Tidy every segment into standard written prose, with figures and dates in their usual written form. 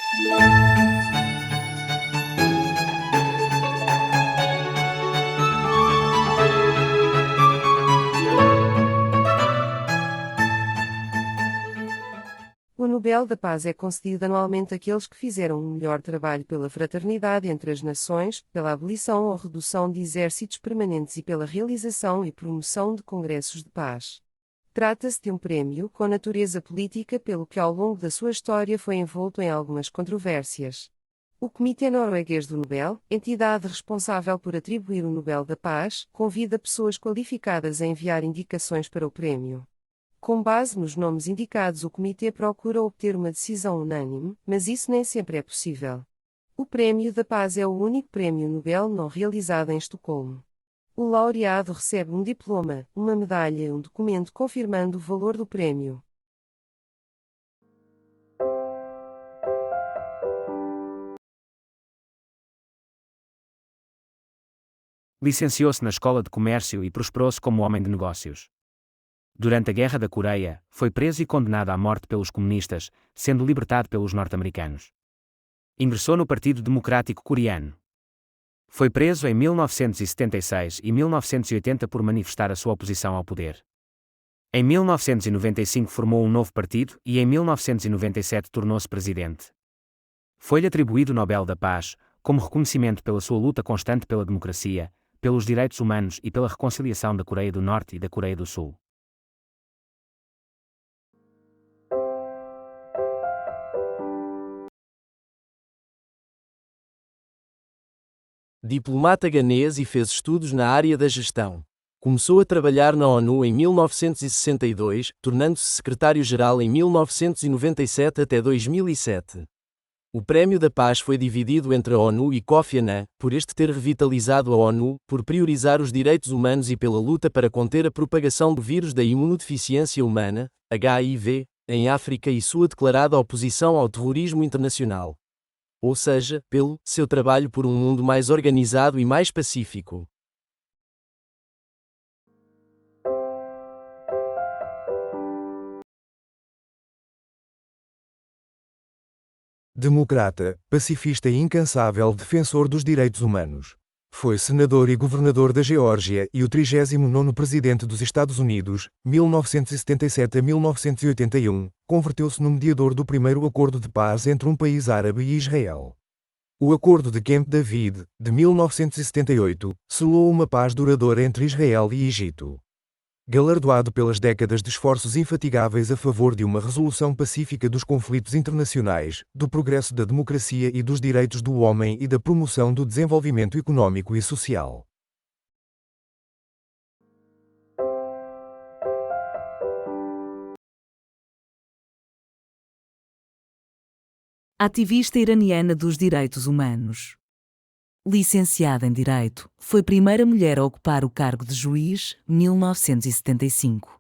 O Nobel da Paz é concedido anualmente àqueles que fizeram um melhor trabalho pela fraternidade entre as nações, pela abolição ou redução de exércitos permanentes e pela realização e promoção de congressos de paz. Trata-se de um prémio com natureza política pelo que ao longo da sua história foi envolto em algumas controvérsias. O Comitê Norueguês do Nobel, entidade responsável por atribuir o Nobel da Paz, convida pessoas qualificadas a enviar indicações para o prémio. Com base nos nomes indicados, o comitê procura obter uma decisão unânime, mas isso nem sempre é possível. O Prémio da Paz é o único prémio Nobel não realizado em Estocolmo. O laureado recebe um diploma, uma medalha e um documento confirmando o valor do prémio. Licenciou-se na Escola de Comércio e prosperou-se como homem de negócios. Durante a Guerra da Coreia, foi preso e condenado à morte pelos comunistas, sendo libertado pelos norte-americanos. Ingressou no Partido Democrático Coreano. Foi preso em 1976 e 1980 por manifestar a sua oposição ao poder. Em 1995 formou um novo partido e em 1997 tornou-se presidente. Foi-lhe atribuído o Nobel da Paz, como reconhecimento pela sua luta constante pela democracia, pelos direitos humanos e pela reconciliação da Coreia do Norte e da Coreia do Sul. Diplomata ganês e fez estudos na área da gestão. Começou a trabalhar na ONU em 1962, tornando-se secretário-geral em 1997 até 2007. O Prémio da Paz foi dividido entre a ONU e Kofi Annan, por este ter revitalizado a ONU, por priorizar os direitos humanos e pela luta para conter a propagação do vírus da imunodeficiência humana, HIV, em África e sua declarada oposição ao terrorismo internacional. Ou seja, pelo seu trabalho por um mundo mais organizado e mais pacífico. Democrata, pacifista e incansável defensor dos direitos humanos. Foi senador e governador da Geórgia e o 39º presidente dos Estados Unidos, 1977 a 1981, converteu-se no mediador do primeiro acordo de paz entre um país árabe e Israel. O Acordo de Camp David, de 1978, selou uma paz duradoura entre Israel e Egito. Galardoado pelas décadas de esforços infatigáveis a favor de uma resolução pacífica dos conflitos internacionais, do progresso da democracia e dos direitos do homem e da promoção do desenvolvimento econômico e social. Ativista iraniana dos direitos humanos. Licenciada em Direito, foi a primeira mulher a ocupar o cargo de juiz, 1975.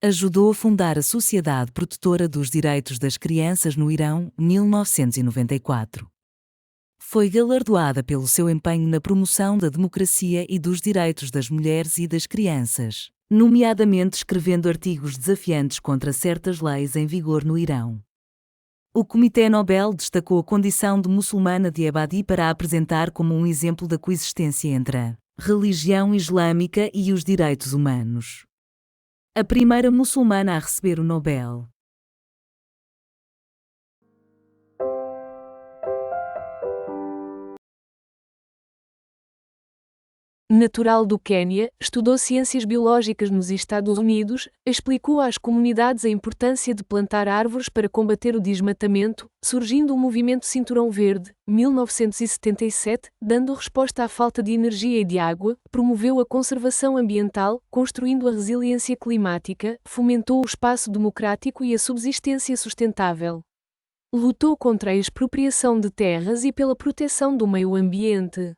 Ajudou a fundar a Sociedade Protetora dos Direitos das Crianças no Irão, 1994. Foi galardoada pelo seu empenho na promoção da democracia e dos direitos das mulheres e das crianças, nomeadamente escrevendo artigos desafiantes contra certas leis em vigor no Irão. O Comitê Nobel destacou a condição de muçulmana de Ebadi para a apresentar como um exemplo da coexistência entre a religião islâmica e os direitos humanos. A primeira muçulmana a receber o Nobel. Natural do Quênia, estudou ciências biológicas nos Estados Unidos, explicou às comunidades a importância de plantar árvores para combater o desmatamento, surgindo o movimento Cinturão Verde, 1977, dando resposta à falta de energia e de água, promoveu a conservação ambiental, construindo a resiliência climática, fomentou o espaço democrático e a subsistência sustentável. Lutou contra a expropriação de terras e pela proteção do meio ambiente.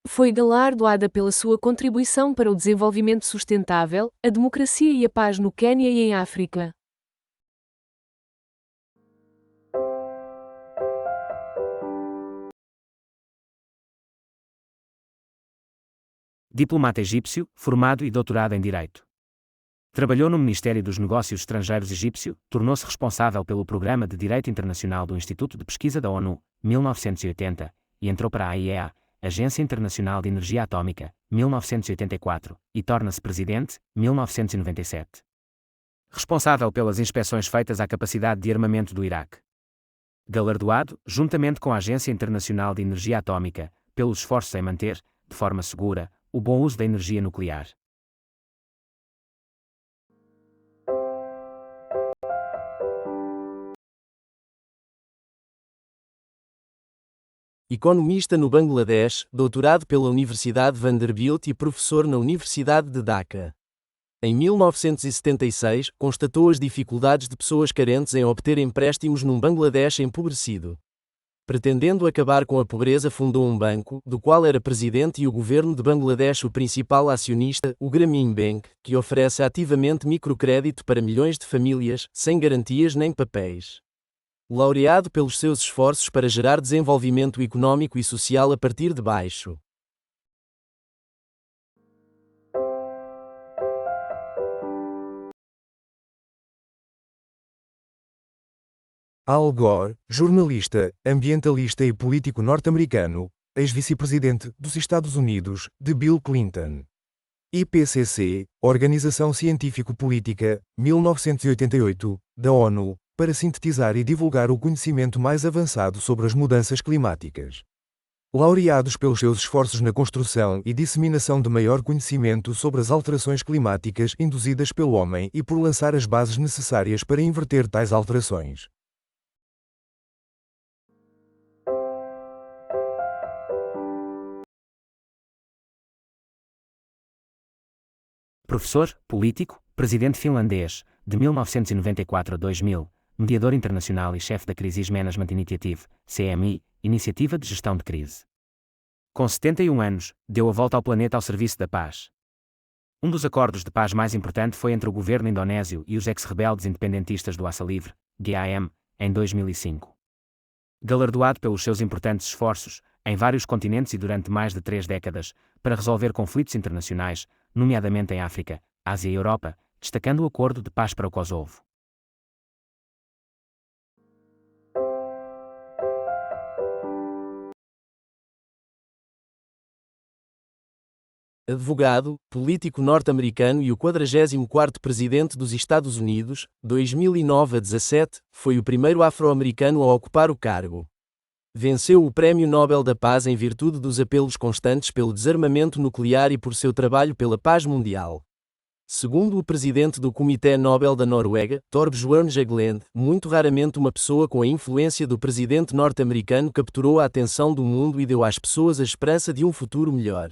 Foi galardoada pela sua contribuição para o desenvolvimento sustentável, a democracia e a paz no Quênia e em África. Diplomata egípcio, formado e doutorado em Direito. Trabalhou no Ministério dos Negócios Estrangeiros egípcio, tornou-se responsável pelo Programa de Direito Internacional do Instituto de Pesquisa da ONU, 1980, e entrou para a AIEA, Agência Internacional de Energia Atômica, 1984, e torna-se presidente, 1997. Responsável pelas inspeções feitas à capacidade de armamento do Iraque. Galardoado, juntamente com a Agência Internacional de Energia Atômica, pelos esforços em manter, de forma segura, o bom uso da energia nuclear. Economista no Bangladesh, doutorado pela Universidade Vanderbilt e professor na Universidade de Dhaka. Em 1976, constatou as dificuldades de pessoas carentes em obter empréstimos num Bangladesh empobrecido. Pretendendo acabar com a pobreza, fundou um banco, do qual era presidente, e o governo de Bangladesh o principal acionista, o Grameen Bank, que oferece ativamente microcrédito para milhões de famílias, sem garantias nem papéis. Laureado pelos seus esforços para gerar desenvolvimento econômico e social a partir de baixo. Al Gore, jornalista, ambientalista e político norte-americano, ex-vice-presidente dos Estados Unidos, de Bill Clinton. IPCC, Organização Científico-Política, 1988, da ONU, para sintetizar e divulgar o conhecimento mais avançado sobre as mudanças climáticas. Laureados pelos seus esforços na construção e disseminação de maior conhecimento sobre as alterações climáticas induzidas pelo homem e por lançar as bases necessárias para inverter tais alterações. Professor, político, presidente finlandês, de 1994 a 2000, mediador internacional e chefe da Crisis Management Initiative, CMI, Iniciativa de Gestão de Crise. Com 71 anos, deu a volta ao planeta ao serviço da paz. Um dos acordos de paz mais importante foi entre o governo indonésio e os ex-rebeldes independentistas do Aça Livre, GAM, em 2005. Galardoado pelos seus importantes esforços, em vários continentes e durante mais de 3 décadas, para resolver conflitos internacionais, nomeadamente em África, Ásia e Europa, destacando o Acordo de Paz para o Kosovo. Advogado, político norte-americano e o 44º presidente dos Estados Unidos, 2009 a 17, foi o primeiro afro-americano a ocupar o cargo. Venceu o Prémio Nobel da Paz em virtude dos apelos constantes pelo desarmamento nuclear e por seu trabalho pela paz mundial. Segundo o presidente do Comitê Nobel da Noruega, Thorbjørn Jagland, muito raramente uma pessoa com a influência do presidente norte-americano capturou a atenção do mundo e deu às pessoas a esperança de um futuro melhor.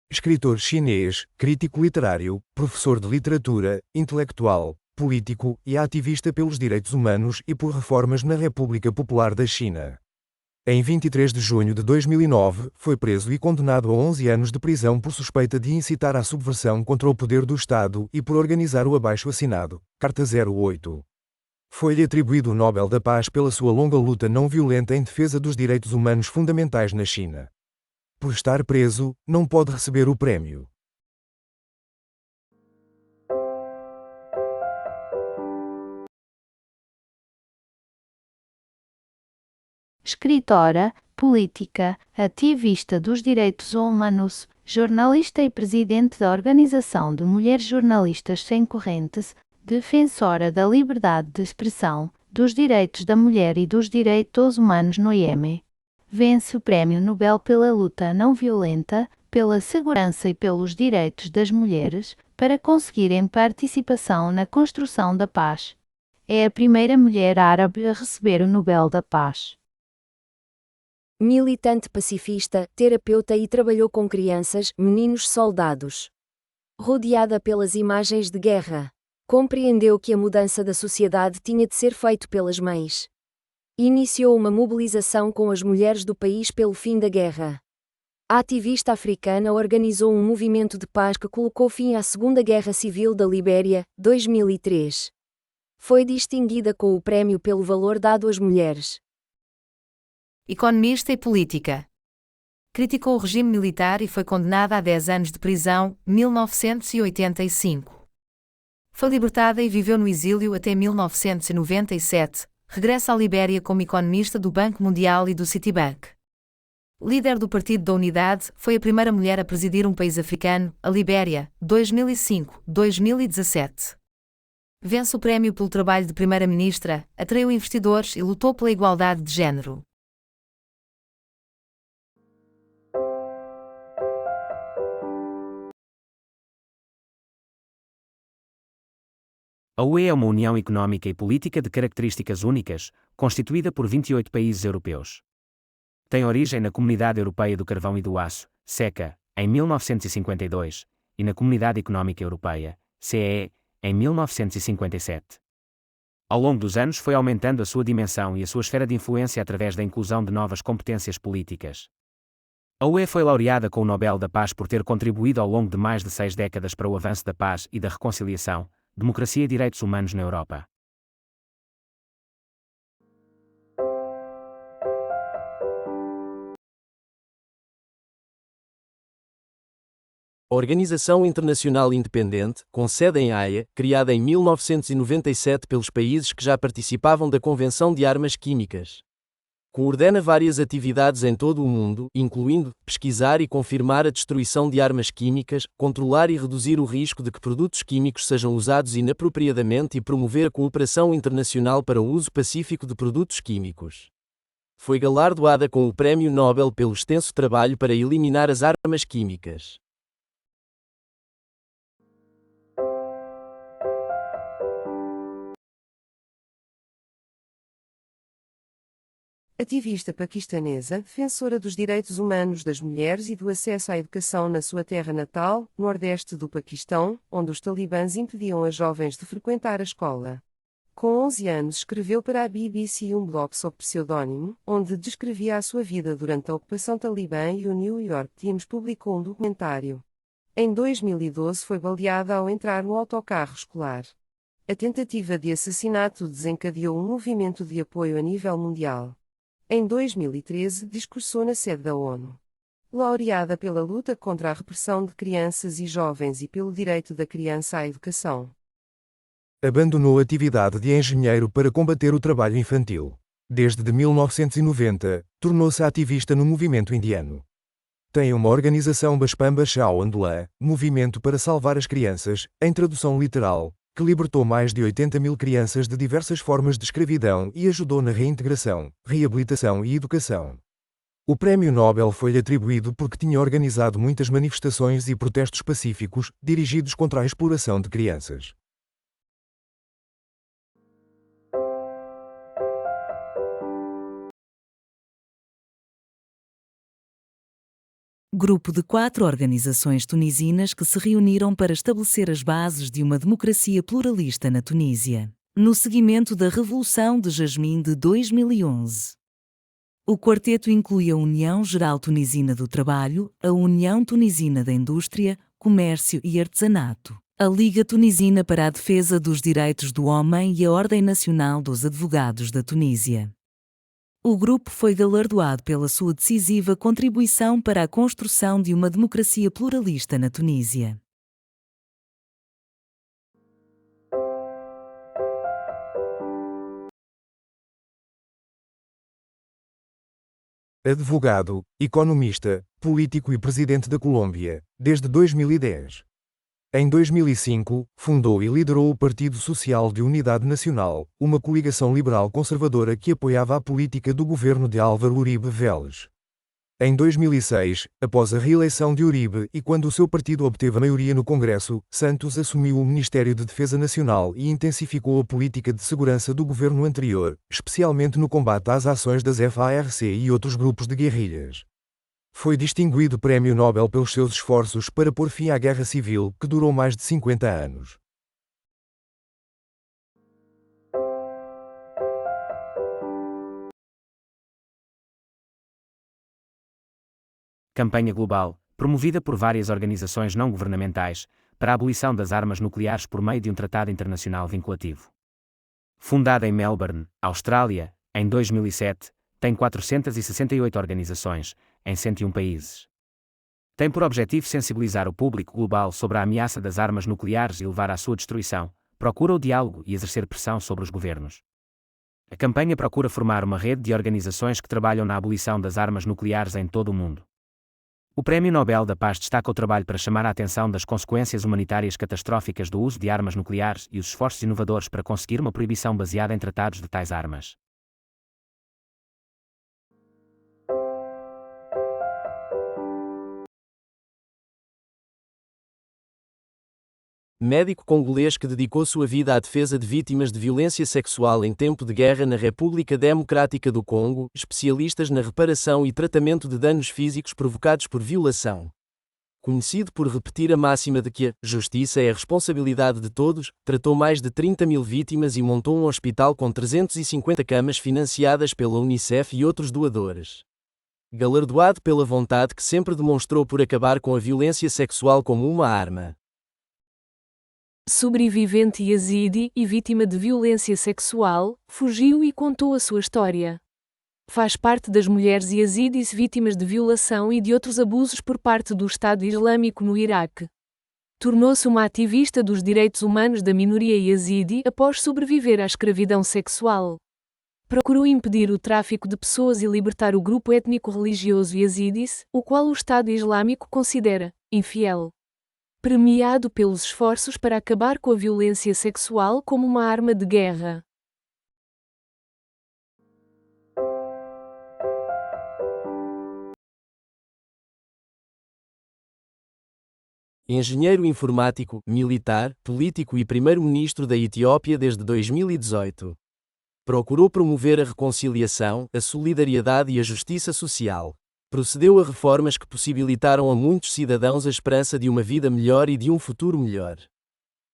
Escritor chinês, crítico literário, professor de literatura, intelectual, político e ativista pelos direitos humanos e por reformas na República Popular da China. Em 23 de junho de 2009, foi preso e condenado a 11 anos de prisão por suspeita de incitar à subversão contra o poder do Estado e por organizar o abaixo-assinado, Carta 08. Foi-lhe atribuído o Nobel da Paz pela sua longa luta não violenta em defesa dos direitos humanos fundamentais na China. Por estar preso, não pode receber o prêmio. Escritora, política, ativista dos direitos humanos, jornalista e presidente da Organização de Mulheres Jornalistas Sem Correntes, defensora da liberdade de expressão, dos direitos da mulher e dos direitos humanos no Iêmen. Vence o Prémio Nobel pela luta não violenta, pela segurança e pelos direitos das mulheres, para conseguirem participação na construção da paz. É a primeira mulher árabe a receber o Nobel da Paz. Militante pacifista, terapeuta e trabalhou com crianças, meninos soldados. Rodeada pelas imagens de guerra, compreendeu que a mudança da sociedade tinha de ser feita pelas mães. Iniciou uma mobilização com as mulheres do país pelo fim da guerra. A ativista africana organizou um movimento de paz que colocou fim à Segunda Guerra Civil da Libéria, 2003. Foi distinguida com o prémio pelo valor dado às mulheres. Economista e política. Criticou o regime militar e foi condenada a 10 anos de prisão, 1985. Foi libertada e viveu no exílio até 1997, regressa à Libéria como economista do Banco Mundial e do Citibank. Líder do Partido da Unidade, foi a primeira mulher a presidir um país africano, a Libéria, 2005-2017. Vence o prémio pelo trabalho de primeira-ministra, atraiu investidores e lutou pela igualdade de género. A UE é uma união económica e política de características únicas, constituída por 28 países europeus. Tem origem na Comunidade Europeia do Carvão e do Aço, CECA, em 1952, e na Comunidade Económica Europeia, CEE, em 1957. Ao longo dos anos foi aumentando a sua dimensão e a sua esfera de influência através da inclusão de novas competências políticas. A UE foi laureada com o Nobel da Paz por ter contribuído ao longo de mais de 6 décadas para o avanço da paz e da reconciliação, democracia e direitos humanos na Europa. A Organização Internacional Independente, com sede em Haia, criada em 1997 pelos países que já participavam da Convenção de Armas Químicas. Coordena várias atividades em todo o mundo, incluindo pesquisar e confirmar a destruição de armas químicas, controlar e reduzir o risco de que produtos químicos sejam usados inapropriadamente e promover a cooperação internacional para o uso pacífico de produtos químicos. Foi galardoada com o Prémio Nobel pelo extenso trabalho para eliminar as armas químicas. Ativista paquistanesa, defensora dos direitos humanos das mulheres e do acesso à educação na sua terra natal, nordeste do Paquistão, onde os talibãs impediam as jovens de frequentar a escola. Com 11 anos escreveu para a BBC um blog sob pseudónimo, onde descrevia a sua vida durante a ocupação talibã, e o New York Times publicou um documentário. Em 2012 foi baleada ao entrar no autocarro escolar. A tentativa de assassinato desencadeou um movimento de apoio a nível mundial. Em 2013, discursou na sede da ONU. Laureada pela luta contra a repressão de crianças e jovens e pelo direito da criança à educação. Abandonou a atividade de engenheiro para combater o trabalho infantil. Desde 1990, tornou-se ativista no movimento indiano. Tem uma organização Bachpan Bachao Andolan, Movimento para Salvar as Crianças, em tradução literal, que libertou mais de 80 mil crianças de diversas formas de escravidão e ajudou na reintegração, reabilitação e educação. O Prémio Nobel foi-lhe atribuído porque tinha organizado muitas manifestações e protestos pacíficos, dirigidos contra a exploração de crianças. Grupo de 4 organizações tunisinas que se reuniram para estabelecer as bases de uma democracia pluralista na Tunísia, no seguimento da Revolução de Jasmim de 2011. O quarteto inclui a União Geral Tunisina do Trabalho, a União Tunisina da Indústria, Comércio e Artesanato, a Liga Tunisina para a Defesa dos Direitos do Homem e a Ordem Nacional dos Advogados da Tunísia. O grupo foi galardoado pela sua decisiva contribuição para a construção de uma democracia pluralista na Tunísia. Advogado, economista, político e presidente da Colômbia, desde 2010. Em 2005, fundou e liderou o Partido Social de Unidade Nacional, uma coligação liberal conservadora que apoiava a política do governo de Álvaro Uribe Vélez. Em 2006, após a reeleição de Uribe e quando o seu partido obteve a maioria no Congresso, Santos assumiu o Ministério de Defesa Nacional e intensificou a política de segurança do governo anterior, especialmente no combate às ações das FARC e outros grupos de guerrilhas. Foi distinguido Prémio Nobel pelos seus esforços para pôr fim à Guerra Civil, que durou mais de 50 anos. Campanha global, promovida por várias organizações não governamentais, para a abolição das armas nucleares por meio de um tratado internacional vinculativo. Fundada em Melbourne, Austrália, em 2007, tem 468 organizações, em 101 países. Tem por objetivo sensibilizar o público global sobre a ameaça das armas nucleares e levar à sua destruição, procura o diálogo e exercer pressão sobre os governos. A campanha procura formar uma rede de organizações que trabalham na abolição das armas nucleares em todo o mundo. O Prémio Nobel da Paz destaca o trabalho para chamar a atenção das consequências humanitárias catastróficas do uso de armas nucleares e os esforços inovadores para conseguir uma proibição baseada em tratados de tais armas. Médico congolês que dedicou sua vida à defesa de vítimas de violência sexual em tempo de guerra na República Democrática do Congo, especialistas na reparação e tratamento de danos físicos provocados por violação. Conhecido por repetir a máxima de que a justiça é a responsabilidade de todos, tratou mais de 30.000 vítimas e montou um hospital com 350 camas financiadas pela Unicef e outros doadores. Galardoado pela vontade que sempre demonstrou por acabar com a violência sexual como uma arma. Sobrevivente yazidi e vítima de violência sexual, fugiu e contou a sua história. Faz parte das mulheres yazidis vítimas de violação e de outros abusos por parte do Estado Islâmico no Iraque. Tornou-se uma ativista dos direitos humanos da minoria yazidi após sobreviver à escravidão sexual. Procurou impedir o tráfico de pessoas e libertar o grupo étnico-religioso yazidis, o qual o Estado Islâmico considera infiel. Premiado pelos esforços para acabar com a violência sexual como uma arma de guerra. Engenheiro informático, militar, político e primeiro-ministro da Etiópia desde 2018. Procurou promover a reconciliação, a solidariedade e a justiça social. Procedeu a reformas que possibilitaram a muitos cidadãos a esperança de uma vida melhor e de um futuro melhor.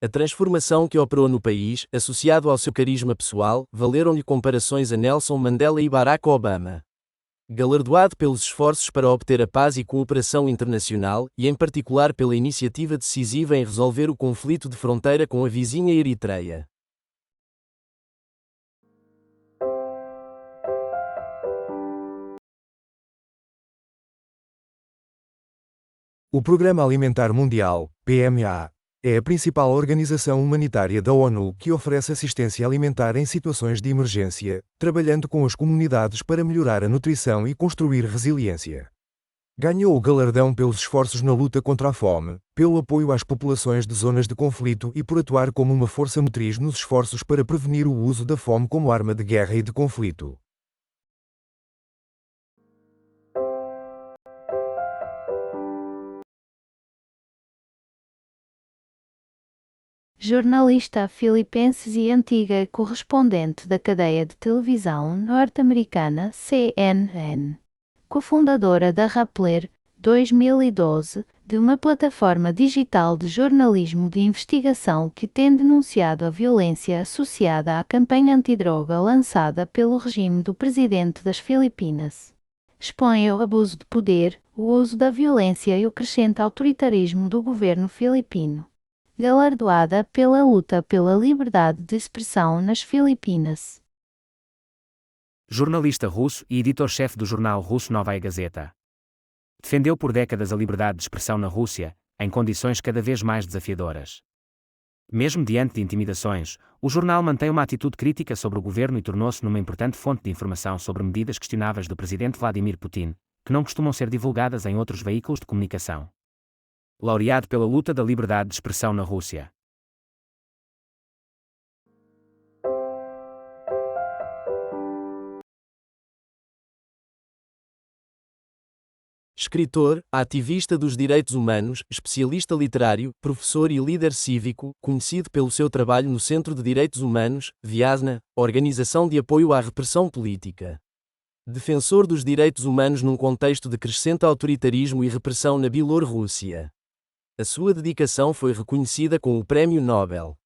A transformação que operou no país, associado ao seu carisma pessoal, valeram-lhe comparações a Nelson Mandela e Barack Obama. Galardoado pelos esforços para obter a paz e cooperação internacional, e em particular pela iniciativa decisiva em resolver o conflito de fronteira com a vizinha Eritreia. O Programa Alimentar Mundial, PMA, é a principal organização humanitária da ONU que oferece assistência alimentar em situações de emergência, trabalhando com as comunidades para melhorar a nutrição e construir resiliência. Ganhou o galardão pelos esforços na luta contra a fome, pelo apoio às populações de zonas de conflito e por atuar como uma força motriz nos esforços para prevenir o uso da fome como arma de guerra e de conflito. Jornalista filipense e antiga correspondente da cadeia de televisão norte-americana CNN. Cofundadora da Rappler, 2012, de uma plataforma digital de jornalismo de investigação que tem denunciado a violência associada à campanha antidroga lançada pelo regime do presidente das Filipinas. Expõe o abuso de poder, o uso da violência e o crescente autoritarismo do governo filipino. Galardoada pela luta pela liberdade de expressão nas Filipinas. Jornalista russo e editor-chefe do jornal russo Novaya Gazeta. Defendeu por décadas a liberdade de expressão na Rússia, em condições cada vez mais desafiadoras. Mesmo diante de intimidações, o jornal mantém uma atitude crítica sobre o governo e tornou-se numa importante fonte de informação sobre medidas questionáveis do presidente Vladimir Putin, que não costumam ser divulgadas em outros veículos de comunicação. Laureado pela luta da liberdade de expressão na Rússia. Escritor, ativista dos direitos humanos, especialista literário, professor e líder cívico, conhecido pelo seu trabalho no Centro de Direitos Humanos, Viasna, organização de apoio à repressão política. Defensor dos direitos humanos num contexto de crescente autoritarismo e repressão na Bielorrússia. A sua dedicação foi reconhecida com o Prêmio Nobel.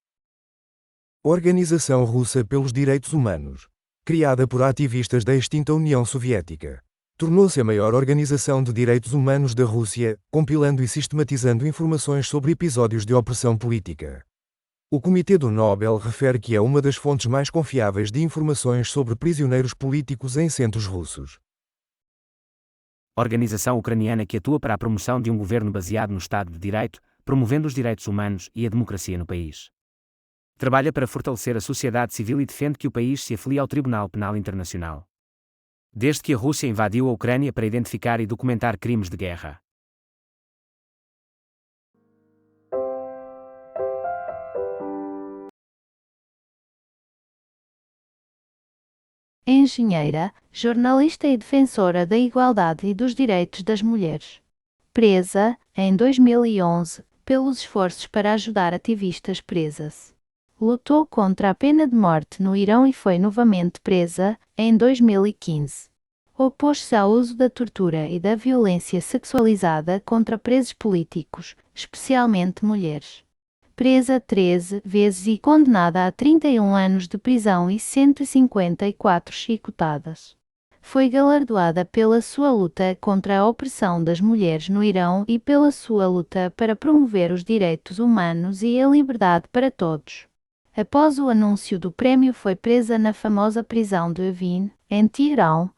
Organização Russa pelos Direitos Humanos. Criada por ativistas da extinta União Soviética. Tornou-se a maior organização de direitos humanos da Rússia, compilando e sistematizando informações sobre episódios de opressão política. O Comitê do Nobel refere que é uma das fontes mais confiáveis de informações sobre prisioneiros políticos em centros russos. Organização ucraniana que atua para a promoção de um governo baseado no Estado de Direito, promovendo os direitos humanos e a democracia no país. Trabalha para fortalecer a sociedade civil e defende que o país se afilie ao Tribunal Penal Internacional. Desde que a Rússia invadiu a Ucrânia para identificar e documentar crimes de guerra. Engenheira, jornalista e defensora da igualdade e dos direitos das mulheres. Presa, em 2011, pelos esforços para ajudar ativistas presas. Lutou contra a pena de morte no Irão e foi novamente presa, em 2015. Opôs-se ao uso da tortura e da violência sexualizada contra presos políticos, especialmente mulheres. Presa 13 vezes e condenada a 31 anos de prisão e 154 chicotadas. Foi galardoada pela sua luta contra a opressão das mulheres no Irão e pela sua luta para promover os direitos humanos e a liberdade para todos. Após o anúncio do prémio, foi presa na famosa prisão de Evin, em Teherão,